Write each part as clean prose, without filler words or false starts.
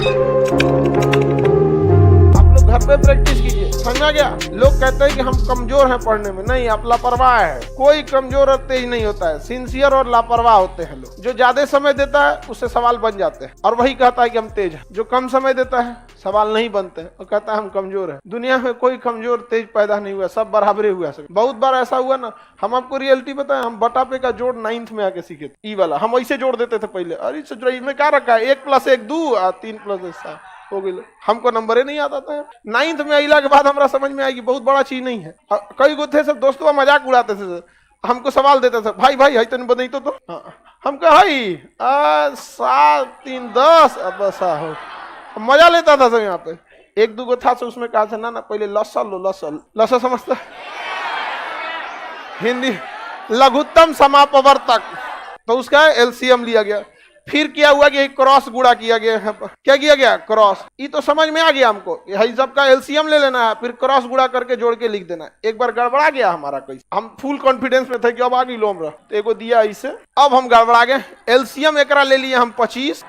आप लोग घर पे प्रैक्टिस कीजिए, समझा गया। लोग कहते हैं कि हम कमजोर हैं पढ़ने में, नहीं, आप लापरवाह है। कोई कमजोर और तेज नहीं होता है, सिंसियर और लापरवाह होते हैं लोग। जो ज्यादा समय देता है उससे सवाल बन जाते हैं और वही कहता है कि हम तेज हैं। जो कम समय देता है सवाल नहीं बनते हैं और कहता है हम कमजोर हैं। दुनिया में कोई कमजोर तेज पैदा नहीं हुआ, सब बराबरे हुआ। बहुत बार ऐसा हुआ ना, हम आपको रियलिटी बताएं, हम बटा पे का जोड़ 9th में आके सीखे थे। ई वाला हम ऐसे जोड़ देते थे पहले, अरे इसमें क्या रखा है, 1 + 1 2 और 3 + 1 7 हो गई। हमको नंबर ही नहीं आता था। 9th में अला के बाद हमारा समझ में आएगी बहुत बड़ा चीज नहीं है। कई गो थे सब दोस्तों मजाक उड़ाते थे, हमको सवाल देते थे, भाई भाई है तन बदई तो हम कहा 7 3 10 अब ऐसा हो, मजा लेता था सब। यहाँ पे 1 2 गो था, उसमें कहा था ना पहले लसा लो, लसा समझता हिंदी लघुत्तम समापवर्तक, तो उसका एलसीएम लिया गया। फिर क्या हुआ कि क्रॉस गुणा किया गया। क्या किया गया? क्रॉस। ये तो समझ में आ गया हमको, यही सबका एलसीएम ले लेना है, फिर क्रॉस गुणा करके जोड़ के लिख देना है। एक बार गड़बड़ा गया हमारा, कैसे हम फुल कॉन्फिडेंस में थे कि अब आ गई लोम रहा, तो एगो दिया इसे, अब हम गड़बड़ा गए। एलसीएम एकरा ले लिए हम 25,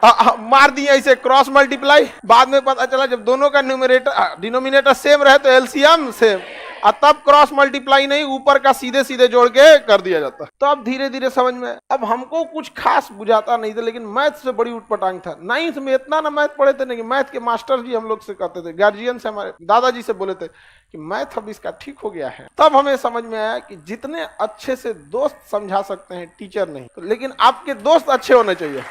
मार दिए इसे क्रॉस मल्टीप्लाई। बाद में पता चला जब दोनों का न्यूमरेटर डिनोमिनेटर सेम रहे तो एलसीएम सेम, और तब क्रॉस मल्टीप्लाई नहीं, ऊपर का सीधे सीधे जोड़ के कर दिया जाता। तो अब धीरे धीरे समझ में, अब हमको कुछ खास बुझाता नहीं था, लेकिन मैथ से बड़ी उठपटांग था। 9th में इतना ना मैथ पढ़े थे, नहीं मैथ के मास्टर जी हम लोग से कहते थे, गार्जियन से, हमारे दादाजी से बोले थे कि मैथ अब इसका ठीक हो गया है। तब हमें समझ में आया कि जितने अच्छे से दोस्त समझा सकते हैं टीचर नहीं, तो लेकिन आपके दोस्त अच्छे होने चाहिए।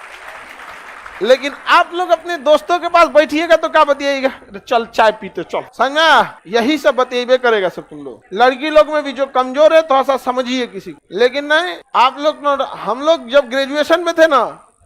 लेकिन आप लोग अपने दोस्तों के पास बैठिएगा तो क्या बतियाएगा, चल चाय पीते चल, समझा, यही सब बतियाबे करेगा सब तुम लोग। लड़की लोग में भी जो कमजोर है थोड़ा सा समझिए किसी को, लेकिन नहीं आप लोग। हम लोग जब ग्रेजुएशन में थे ना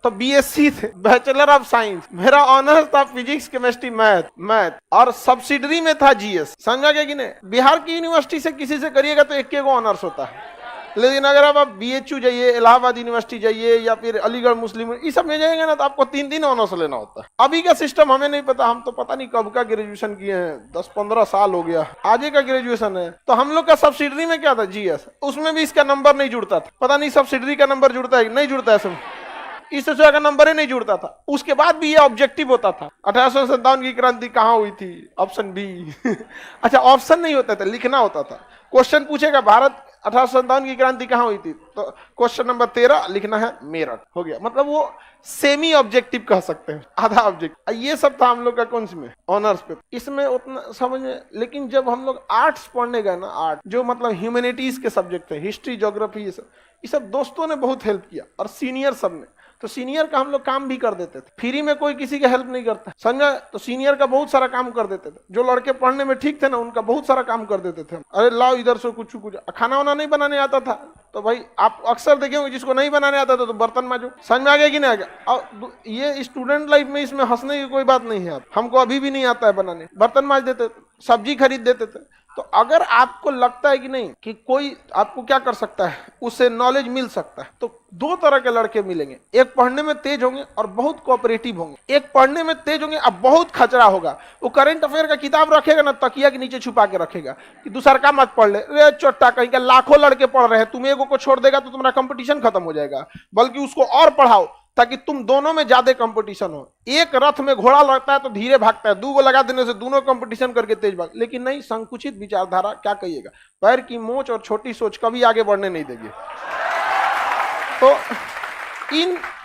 तो बीएससी थे, बैचलर ऑफ साइंस, मेरा ऑनर्स था फिजिक्स केमिस्ट्री मैथ और सब्सिडरी में था जीएस, समझा गया कि नहीं। बिहार की यूनिवर्सिटी से किसी से करिएगा तो 1 गो ऑनर्स होता है, लेकिन अगर आप बीएचयू जाइए, इलाहाबाद यूनिवर्सिटी जाइए या फिर अलीगढ़ मुस्लिम, इस सब में जाएंगे ना तो आपको 3 ऑनर्स लेना होता है। अभी का सिस्टम हमें नहीं पता, हम तो पता नहीं कब का ग्रेजुएशन किए हैं, 10-15 साल हो गया, आगे का ग्रेजुएशन है। तो हम लोग का सब्सिडरी में क्या था, जीएस, उसमें भी इसका नंबर नहीं जुड़ता था। पता नहीं सब्सिडरी का नंबर जुड़ता है नहीं जुड़ता है, सब इस तरह का नंबर ही नहीं जुड़ता था। उसके बाद भी ये ऑब्जेक्टिव होता था, 1857 की क्रांति कहाँ हुई थी, ऑप्शन बी अच्छा ऑप्शन नहीं होता था, लिखना होता था। क्वेश्चन पूछेगा भारत 1857 की क्रांति कहाँ हुई थी, तो क्वेश्चन नंबर 13 लिखना है मेरठ, हो गया। मतलब वो सेमी ऑब्जेक्टिव कह सकते हैं, आधा ऑब्जेक्टिव। ये सब था हम लोग का कौन सी में, ऑनर्स पे, इसमें उतना समझ में। लेकिन जब हम लोग आर्ट्स पढ़ने गए ना, आर्ट जो मतलब ह्यूमैनिटीज के सब्जेक्ट थे, हिस्ट्री ज्योग्राफी, ये सब दोस्तों ने बहुत हेल्प किया और सीनियर सब ने। तो सीनियर का हम लोग काम भी कर देते थे, फ्री में कोई किसी की हेल्प नहीं करता, समझा। तो सीनियर का बहुत सारा काम कर देते थे। जो लड़के पढ़ने में ठीक थे ना, उनका बहुत सारा काम कर देते थे। अरे लाओ इधर से कुछ खाना वाना नहीं बनाने आता था तो भाई आप अक्सर देखे होंगे, जिसको नहीं बनाने आता था तो बर्तन मांजो, समझ में आ गया कि नहीं आ गया। और ये स्टूडेंट लाइफ में इसमें हंसने की कोई बात नहीं है। हमको अभी भी नहीं आता है बनाने, बर्तन मांज देते थे, सब्जी खरीद देते थे। तो अगर आपको लगता है कि नहीं कि कोई आपको क्या कर सकता है, उससे नॉलेज मिल सकता है, तो 2 तरह के लड़के मिलेंगे। एक पढ़ने में तेज होंगे और बहुत कोऑपरेटिव होंगे। एक पढ़ने में तेज होंगे अब बहुत खचरा होगा, वो करंट अफेयर का किताब रखेगा ना, तकिया के नीचे छुपा के रखेगा कि दूसरा का मत पढ़ ले, रे चोट्टा, कहीं का लाखों लड़के पढ़ रहे हैं, तुम एगो को छोड़ देगा तो तुम्हारा कंपटीशन खत्म हो जाएगा। बल्कि उसको और पढ़ाओ ताकि तुम दोनों में ज्यादा कंपटीशन हो। एक रथ में घोड़ा लगता है तो धीरे भागता है, 2 गो लगा देने से दोनों कंपटीशन करके तेज भाग। लेकिन नहीं, संकुचित विचारधारा क्या कहिएगा, पैर की मोच और छोटी सोच कभी आगे बढ़ने नहीं देगी। तो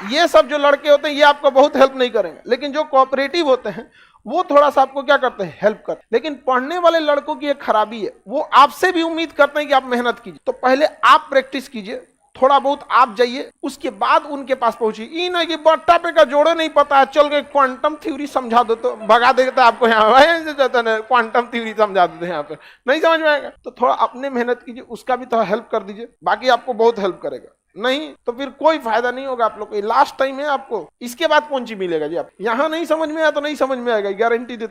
ये सब जो लड़के होते हैं ये आपको बहुत हेल्प नहीं करेंगे, लेकिन जो कोऑपरेटिव होते हैं वो थोड़ा सा आपको क्या करते हैं, हेल्प करते हैं। लेकिन पढ़ने वाले लड़कों की एक खराबी है, वो आपसे भी उम्मीद करते हैं कि आप मेहनत कीजिए। तो पहले आप प्रैक्टिस कीजिए, थोड़ा बहुत आप जाइए, उसके बाद उनके पास पहुंचिए। ये नहीं कि बट्टा पे का जोड़े नहीं पता है, चल के क्वांटम थ्योरी समझा दो तो भगा देता है आपको। यहाँ क्वांटम थ्योरी समझा देते हैं, यहाँ पे नहीं समझ में आएगा। तो थोड़ा अपने मेहनत कीजिए, उसका भी थोड़ा हेल्प कर दीजिए, बाकी आपको बहुत हेल्प करेगा। नहीं तो फिर कोई फायदा नहीं होगा आप लोग को। लास्ट टाइम है आपको, इसके बाद कौन चीज मिलेगा जी। आप यहाँ नहीं समझ में आया तो नहीं समझ में आएगा, गारंटी देते।